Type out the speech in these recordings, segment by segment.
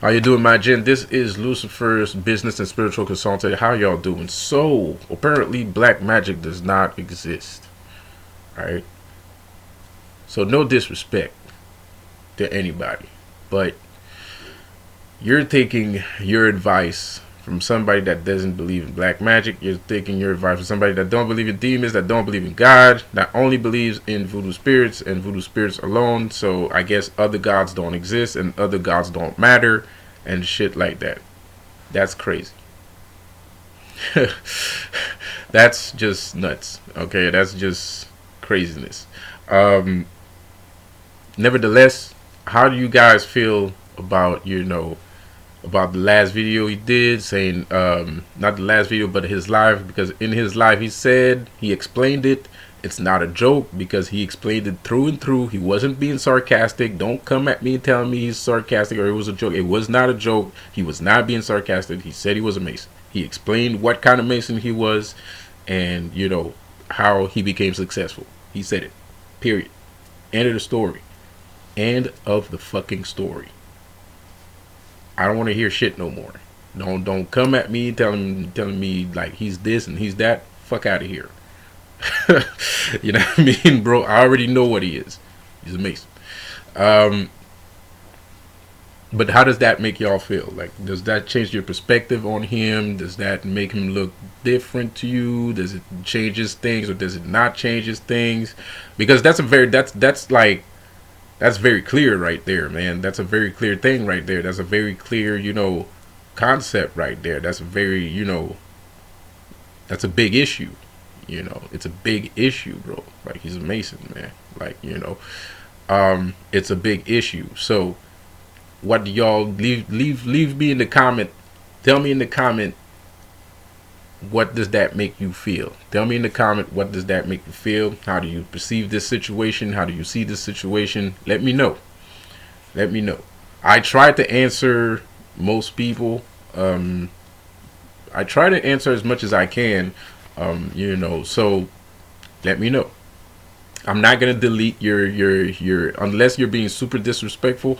How you doing, my gen? This is Lucifer's business and spiritual consultant. How y'all doing? So, apparently black magic does not exist. Alright? So no disrespect to anybody. But you're taking your advice from somebody that doesn't believe in black magic. You're taking your advice from somebody that don't believe in demons, that don't believe in God, that only believes in voodoo spirits and voodoo spirits alone. So I guess other gods don't exist and other gods don't matter and shit like that. That's crazy. That's just nuts. Okay, that's just craziness. Um, Nevertheless, how do you guys feel about about the last video he did, saying not the last video but his live, because in his live he explained it. It's not a joke because he explained it through and through. He wasn't being sarcastic. Don't come at me telling me he's sarcastic or it was a joke. It was not a joke. He was not being sarcastic. He said he was a Mason. He explained what kind of Mason he was and how he became successful. He said it. Period. End of the story. End of the fucking story. I don't want to hear shit no more. Don't come at me telling me like he's this and he's that. Fuck out of here. You know what I mean, bro? I already know what he is. He's a Mason. But how does that make y'all feel? Like, does that change your perspective on him? Does that make him look different to you? Does it change his things or does it not change his things? Because that's very clear right there, man. That's a very clear thing right there. That's a very clear, concept right there. That's a very, that's a big issue. It's a big issue, bro. Like, he's a Mason, man. Like, it's a big issue. So, what do y'all leave me in the comment? Tell me in the comment, what does that make you feel? Tell me in the comment, what does that make you feel? How do you perceive this situation? How do you see this situation? Let me know. Let me know. I try to answer most people. I try to answer as much as I can. So let me know. I'm not gonna delete your unless you're being super disrespectful.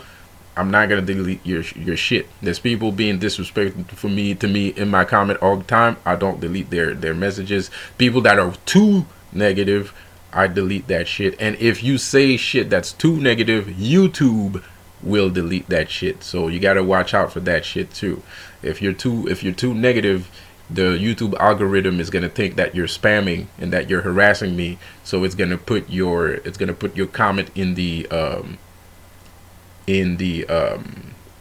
I'm not gonna delete your shit. There's people being disrespectful to me in my comment all the time. I don't delete their messages. People that are too negative, I delete that shit. And if you say shit that's too negative, YouTube will delete that shit. So you gotta watch out for that shit too. If you're too negative, the YouTube algorithm is gonna think that you're spamming and that you're harassing me. So it's gonna put your comment in the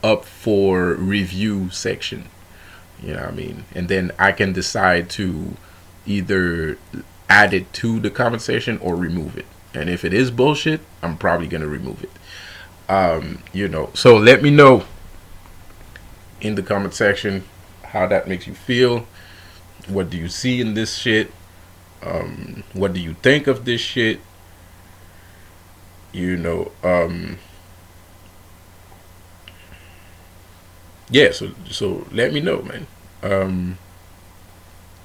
up for review section. You know what I mean? And then I can decide to either add it to the comment section or remove it. And if it is bullshit, I'm probably gonna remove it. So let me know in the comment section how that makes you feel. What do you see in this shit? What do you think of this shit? Yeah, so let me know, man.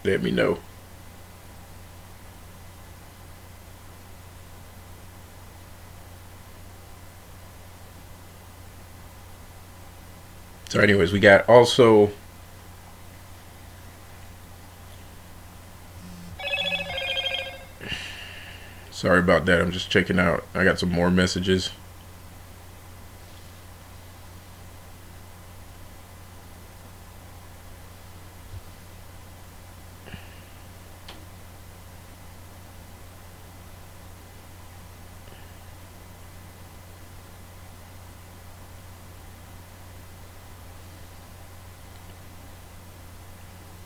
Let me know. So anyways, we got also sorry about that. I'm just checking out. I got some more messages.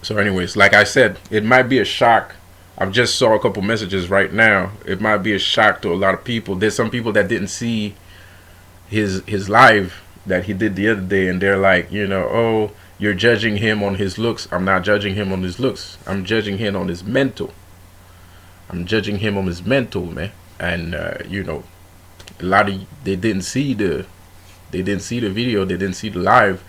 So anyways, like I said, it might be a shock. I've just saw a couple messages right now. It might be a shock to a lot of people. There's some people that didn't see his live that he did the other day, and they're like, oh, you're judging him on his looks. I'm not judging him on his looks. I'm judging him on his mental. I'm judging him on his mental, man. And a lot of they didn't see the video. They didn't see the live.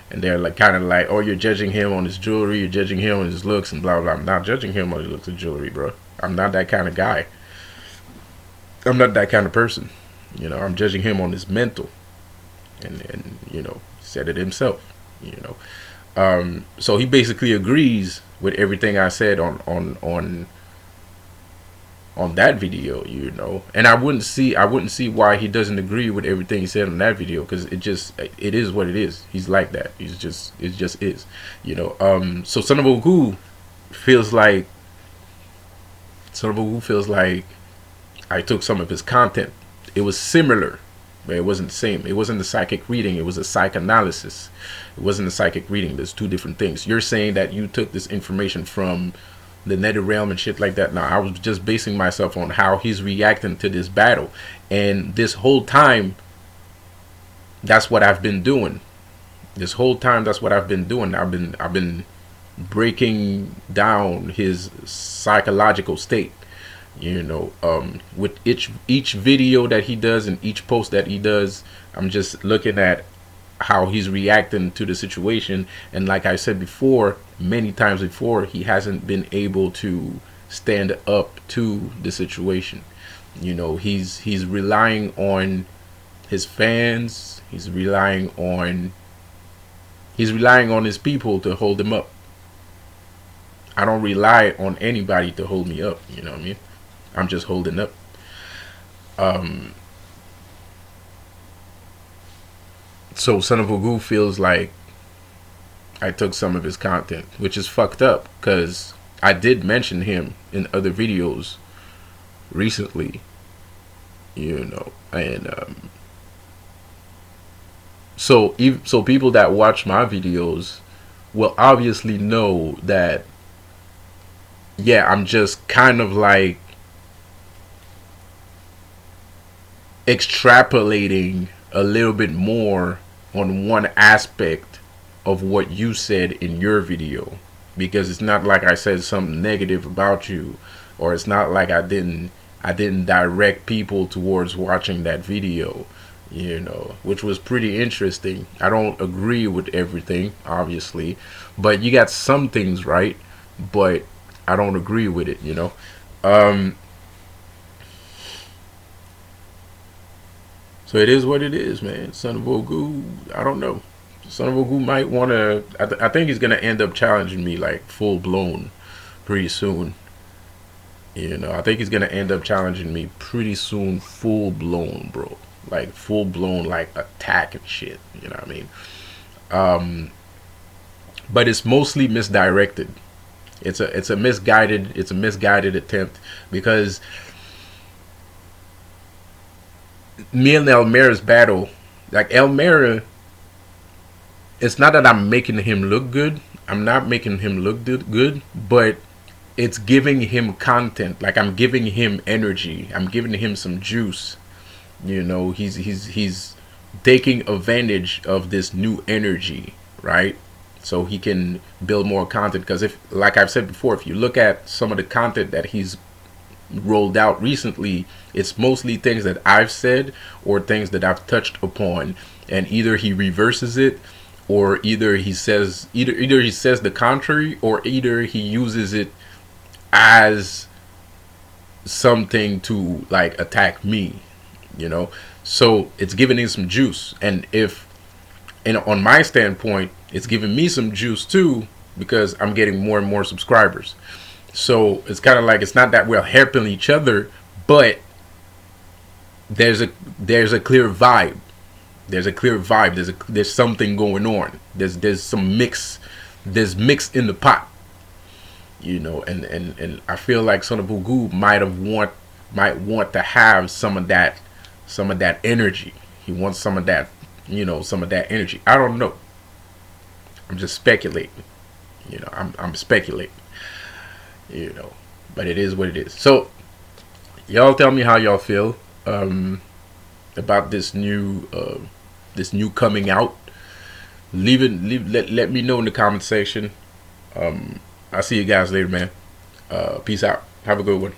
And they're like, kind of like, oh, you're judging him on his jewelry, you're judging him on his looks, and blah blah. I'm not judging him on his looks and jewelry, bro. I'm not that kind of guy. I'm not that kind of person. I'm judging him on his mental. and you know, said it himself. You know, so he basically agrees with everything I said on that video, you know. And I wouldn't see why he doesn't agree with everything he said on that video, because it is what it is. He's like that. It just is, you know. So Son of Ogu feels like I took some of his content. It was similar, but it wasn't the same. It wasn't a psychic reading. It was a psychoanalysis. It wasn't a psychic reading. There's two different things. You're saying that you took this information from the nether realm and shit like that. Now, I was just basing myself on how he's reacting to this battle, and this whole time, that's what I've been doing. This whole time, that's what I've been doing. I've been breaking down his psychological state. You know, with each video that he does and each post that he does, I'm just looking at how he's reacting to the situation. And like I said before, many times before, he hasn't been able to stand up to the situation. You know, he's relying on his fans. He's relying on his people to hold him up. I don't rely on anybody to hold me up. You know what I mean? I'm just holding up. So Son of Ogu feels like I took some of his content, which is fucked up, because I did mention him in other videos recently, you know. And so people that watch my videos will obviously know that, yeah, I'm just kind of like extrapolating a little bit more on one aspect of what you said in your video, because it's not like I said something negative about you, or it's not like I didn't direct people towards watching that video, you know, which was pretty interesting. I don't agree with everything, obviously, but you got some things right, but I don't agree with it, you know. So it is what it is, man. Son of Ogu, I don't know. Son of Ogu might want to. I think he's gonna end up challenging me like full blown pretty soon. You know, I think he's gonna end up challenging me pretty soon, full blown, bro. Like full blown, like attack and shit. You know what I mean? But it's mostly misdirected. It's a misguided attempt, because me and Elmera's battle, like Elmera, it's not that I'm making him look good. I'm not making him look good, but it's giving him content. Like, I'm giving him energy. I'm giving him some juice. You know, he's taking advantage of this new energy, right? So he can build more content. Because if, like I've said before, if you look at some of the content that he's rolled out recently, it's mostly things that I've said or things that I've touched upon, and either he reverses it, or either he says the contrary, or either he uses it as something to like attack me, you know. So it's giving him some juice, and on my standpoint, it's giving me some juice too, because I'm getting more and more subscribers. So it's kind of like, it's not that we're helping each other, but there's a clear vibe. There's a clear vibe. There's something going on. There's some mix. There's mix in the pot. You know, and I feel like Son of Ogu might want to have some of that energy. He wants some of that, you know, some of that energy. I don't know. I'm just speculating. You know, I'm speculating. You know, but it is what it is. So y'all tell me how y'all feel about this new coming out. Let me know in the comment section. I'll see you guys later, man. Peace out. Have a good one.